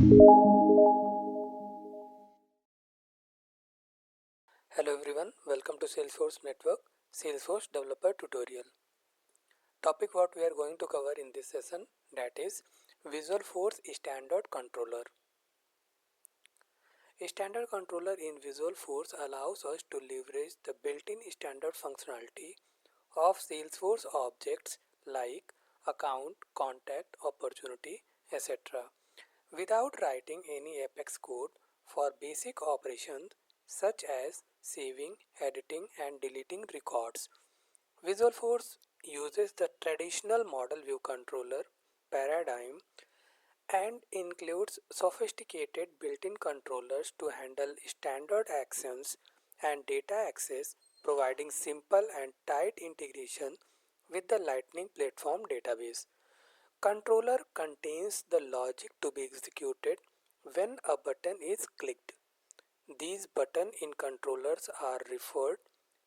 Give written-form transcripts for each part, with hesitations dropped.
Hello everyone, welcome to Salesforce Network Salesforce Developer Tutorial. Topic what we are going to cover in this session, that is Visualforce Standard Controller. A standard controller in Visualforce allows us to leverage the built-in standard functionality of Salesforce objects like account, contact, opportunity, etc. without writing any Apex code for basic operations such as saving, editing and deleting records. Visualforce uses the traditional model view controller paradigm and includes sophisticated built-in controllers to handle standard actions and data access, providing simple and tight integration with the Lightning Platform database. Controller contains the logic to be executed when a button is clicked. These buttons in controllers are referred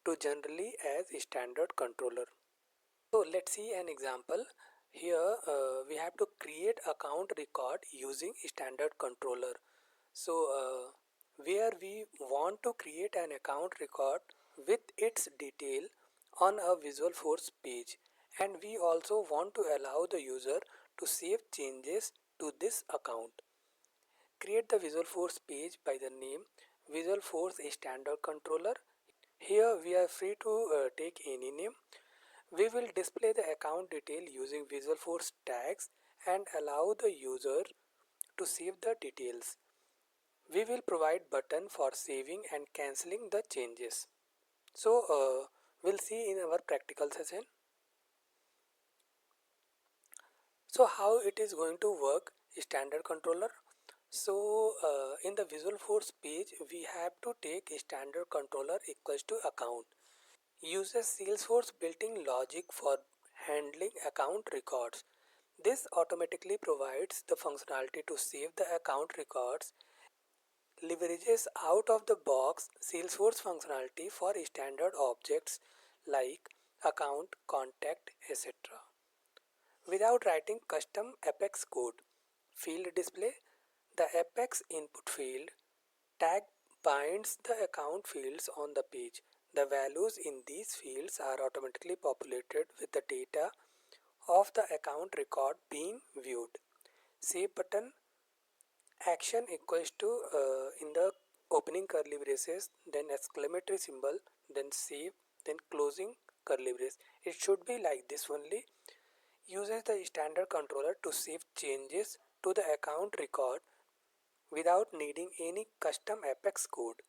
to generally as standard controller. So let's see an example. Here we have to create account record using standard controller. So where we want to create an account record with its detail on a Visualforce page, and we also want to allow the user to save changes to this account. Create the Visualforce page by the name Visualforce Standard Controller. Here we are free to take any name. We will display the account detail using Visualforce tags and allow the user to save the details. We will provide button for saving and cancelling the changes. So we'll see in our practical session. So how it is going to work standard controller. So in the Visualforce page we have to take standard controller equals to account. Uses Salesforce built-in logic for handling account records. This automatically provides the functionality to save the account records, leverages out-of-the-box Salesforce functionality for standard objects like account, contact, etc. without writing custom Apex code. Field display. The Apex input field tag binds the account fields on the page. The values in these fields are automatically populated with the data of the account record being viewed. Save button. Action equals to in the opening curly braces, then exclamatory symbol, then save, then closing curly brace. It should be like this only. Uses the standard controller to save changes to the account record without needing any custom Apex code.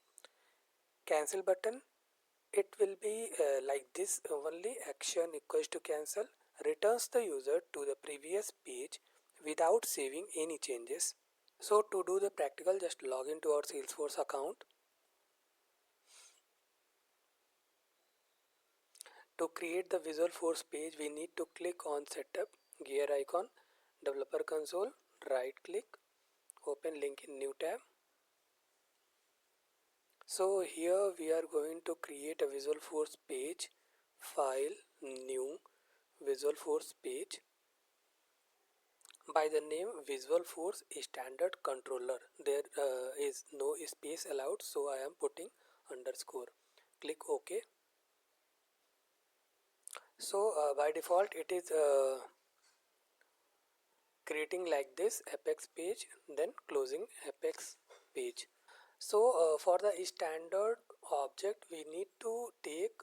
Cancel button. It will be like this only. Action equals to cancel, returns the user to the previous page without saving any changes. So to do the practical, just log into our Salesforce account. To create the Visualforce page, we need to click on Setup, gear icon, Developer Console, right click, open link in new tab. So here we are going to create a Visualforce page, file, new, Visualforce page by the name Visualforce Standard Controller. There is no space allowed, so I am putting underscore. Click OK. So by default it is creating like this Apex page, then closing Apex page. So for the standard object we need to take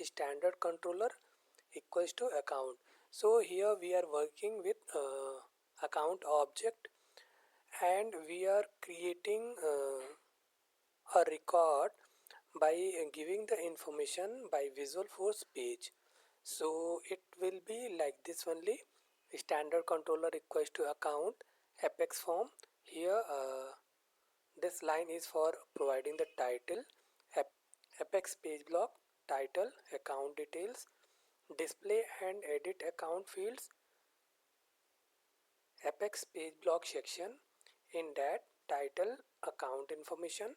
standard controller equals to account. So here we are working with account object and we are creating a record by giving the information by Visualforce page. So it will be like this only. Standard controller equals to account Apex form. Here this line is for providing the title, Apex page block, title, account details, display and edit account fields, Apex page block section. In that, title, account information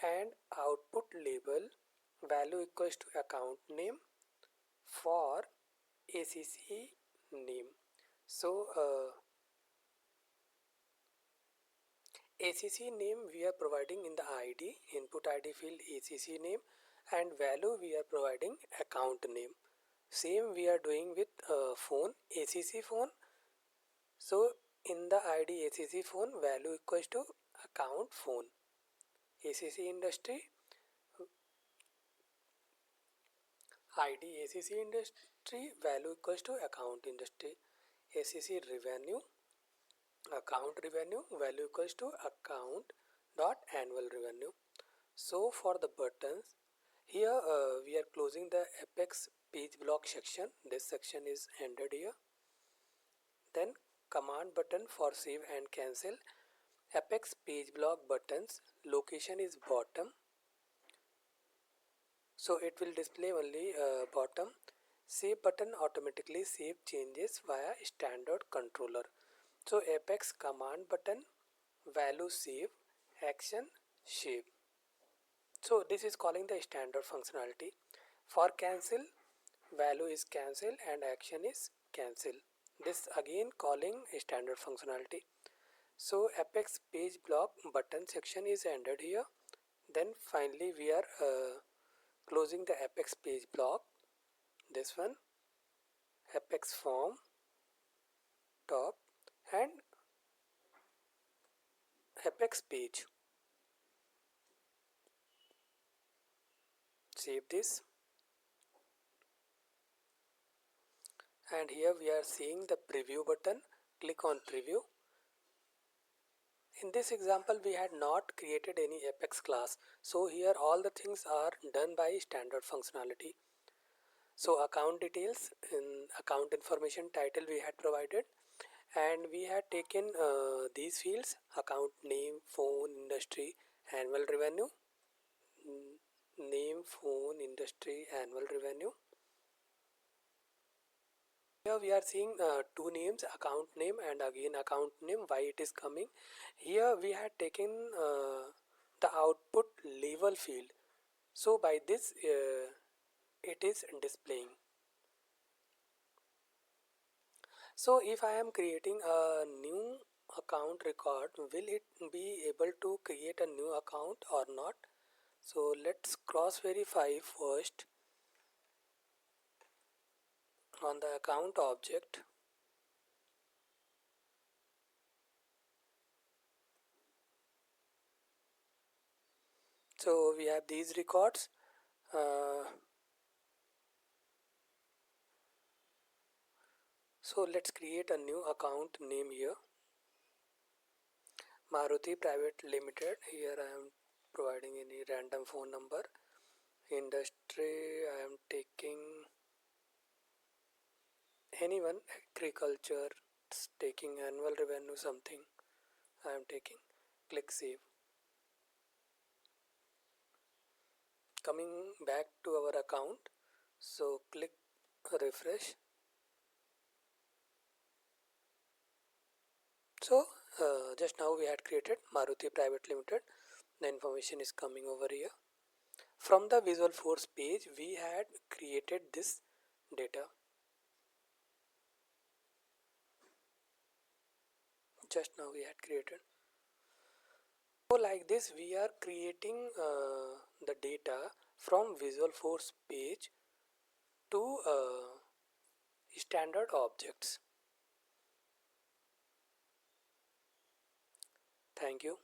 and output label, value equals to account name for ACC name. So ACC name we are providing in the ID, input ID field ACC name, and value we are providing account name. Same we are doing with phone, ACC phone. So in the ID ACC phone, value equals to account phone. ACC industry, ID ACC industry, value equals to account industry. ACC revenue, account revenue, value equals to account dot annual revenue. So for the buttons, here we are closing the Apex page block section. This section is ended here. Then command button for save and cancel. Apex page block buttons, location is bottom, so it will display only bottom. Save button automatically save changes via standard controller. So Apex command button, value save, action save. So this is calling the standard functionality. For cancel, value is cancel and action is cancel. This again calling a standard functionality. So Apex page block button section is ended here. Then finally we are closing the Apex page block. This one, Apex form top and Apex page. Save this. And here we are seeing the preview button. Click on preview. In this example we had not created any Apex class, so here all the things are done by standard functionality. So account details, in account information title we had provided, and we had taken these fields: account name, phone, industry, annual revenue, name, phone, industry, annual revenue. Here we are seeing two names, account name and again account name. Why it is coming? Here we had taken the output level field. So by this it is displaying. So if I am creating a new account record, will it be able to create a new account or not? So let's cross verify first on the account object. So we have these records. So let's create a new account name here. Maruti Private Limited. Here I am providing any random phone number. Industry I am taking anyone, agriculture, taking annual revenue something I am taking. Click save. Coming back to our account, so click refresh. So just now we had created Maruti Private Limited. The information is coming over here. From the Visualforce page we had created this data. Just now we had created. So like this we are creating the data from Visualforce page to standard objects. Thank you.